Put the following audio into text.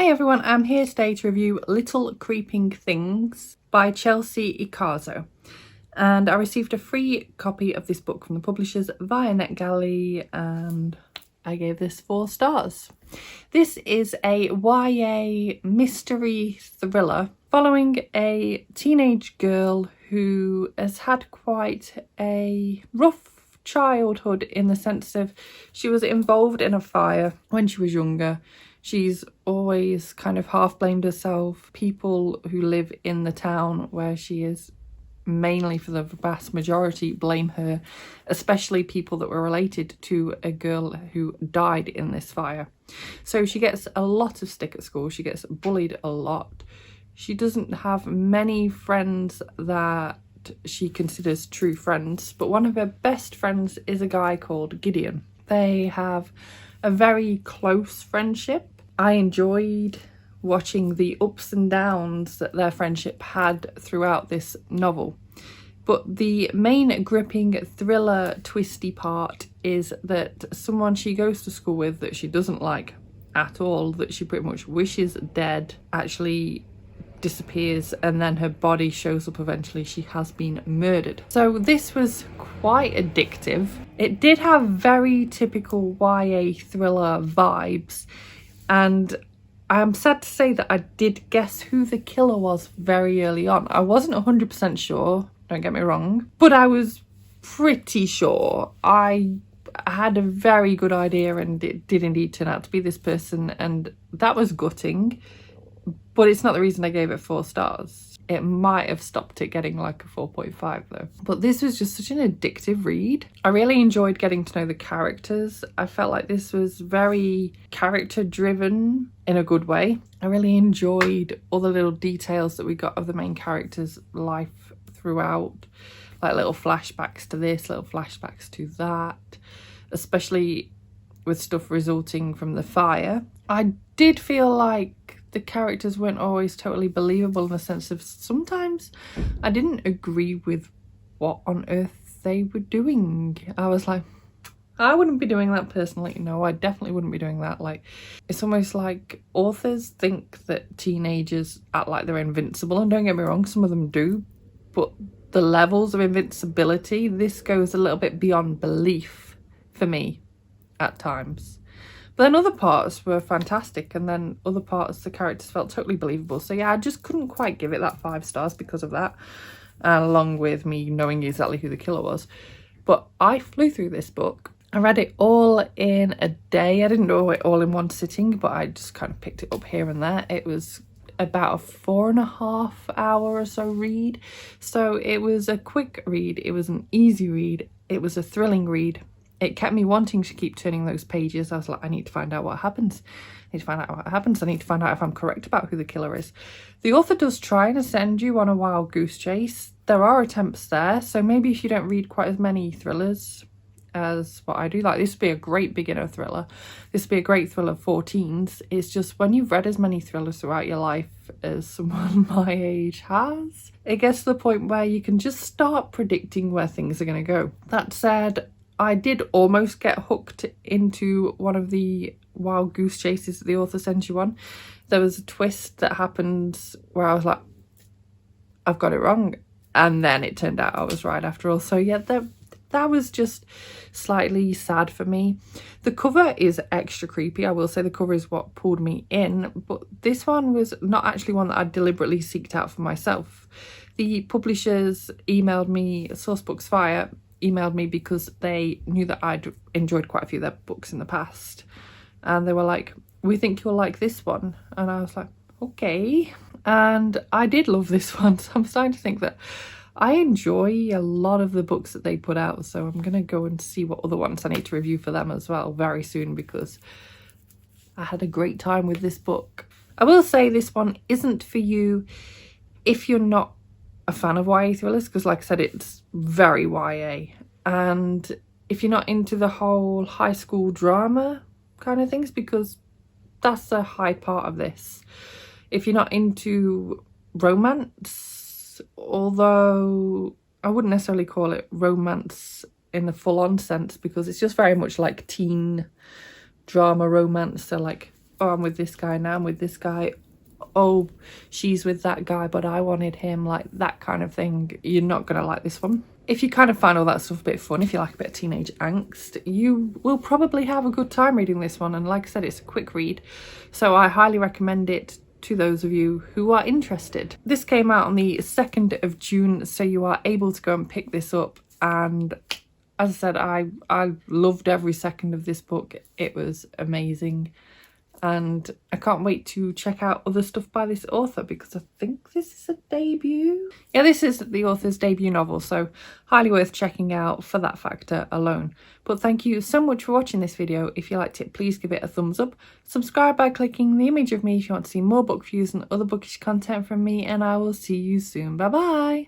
Hi everyone, I'm here today to review Little Creeping Things by Chelsea Ichaso. And I received a free copy of this book from the publishers via NetGalley and I gave this 4 stars. This is a YA mystery thriller following a teenage girl who has had quite a rough childhood in the sense of she was involved in a fire when she was younger. She's always kind of half blamed herself. People who live in the town where she is, mainly for the vast majority, blame her, especially people that were related to a girl who died in this fire. So she gets a lot of stick at school. She gets bullied a lot. She doesn't have many friends that she considers true friends, but one of her best friends is a guy called Gideon. They have a very close friendship. I enjoyed watching the ups and downs that their friendship had throughout this novel. But the main gripping thriller twisty part is that someone she goes to school with that she doesn't like at all, that she pretty much wishes dead, actually disappears, and then her body shows up eventually. She has been murdered. So this was quite addictive. It did have very typical YA thriller vibes, and I'm sad to say that I did guess who the killer was very early on. I wasn't 100% sure, don't get me wrong, but I was pretty sure. I had a very good idea and it did indeed turn out to be this person, and that was gutting. But it's not the reason I gave it 4 stars. It might have stopped it getting like a 4.5 though. But this was just such an addictive read. I really enjoyed getting to know the characters. I felt like this was very character driven in a good way. I really enjoyed all the little details that we got of the main character's life throughout. Like little flashbacks to this, little flashbacks to that. Especially with stuff resulting from the fire. I did feel like the characters weren't always totally believable, in the sense of sometimes I didn't agree with what on earth they were doing. I was like, I wouldn't be doing that personally. No, I definitely wouldn't be doing that. Like, it's almost like authors think that teenagers act like they're invincible, and don't get me wrong, some of them do, but the levels of invincibility, this goes a little bit beyond belief for me at times. But then other parts were fantastic, and then other parts the characters felt totally believable. So yeah, I just couldn't quite give it that 5 stars because of that, along with me knowing exactly who the killer was. But I flew through this book. I read it all in a day. I didn't do it all in one sitting, but I just kind of picked it up here and there. It was about a 4.5 hour or so read. So it was a quick read. It was an easy read. It was a thrilling read. It kept me wanting to keep turning those pages. I was like, I need to find out what happens. I need to find out what happens. I need to find out if I'm correct about who the killer is. The author does try and send you on a wild goose chase. There are attempts there. So maybe if you don't read quite as many thrillers as what I do, like this would be a great beginner thriller. This would be a great thriller for teens. It's just when you've read as many thrillers throughout your life as someone my age has, it gets to the point where you can just start predicting where things are going to go. That said, I did almost get hooked into one of the wild goose chases that the author sent you on. There was a twist that happened where I was like, I've got it wrong. And then it turned out I was right after all. So yeah, that was just slightly sad for me. The cover is extra creepy. I will say the cover is what pulled me in. But this one was not actually one that I deliberately seeked out for myself. The publishers emailed me, Sourcebooks Fire, emailed me because they knew that I'd enjoyed quite a few of their books in the past, and they were like, we think you'll like this one. And I was like, okay. And I did love this one, so I'm starting to think that I enjoy a lot of the books that they put out, so I'm gonna go and see what other ones I need to review for them as well very soon, because I had a great time with this book. I will say this one isn't for you if you're not a fan of YA thrillers, because like I said, it's very YA, and if you're not into the whole high school drama kind of things, because that's a high part of this. If you're not into romance, although I wouldn't necessarily call it romance in the full-on sense, because it's just very much like teen drama romance. So like oh, I'm with this guy now, I'm with this guy, oh, she's with that guy but I wanted him, like that kind of thing, you're not gonna like this one. If you kind of find all that stuff a bit fun, if you like a bit of teenage angst, you will probably have a good time reading this one. And like I said, it's a quick read, so I highly recommend it to those of you who are interested. This came out on the 2nd of June, so you are able to go and pick this up. And as I said, I loved every second of this book. It was amazing. And I can't wait to check out other stuff by this author, because I think this is a debut. Yeah, this is the author's debut novel, so highly worth checking out for that factor alone. But thank you so much for watching this video. If you liked it, please give it a thumbs up. Subscribe by clicking the image of me if you want to see more book reviews and other bookish content from me, and I will see you soon. Bye bye!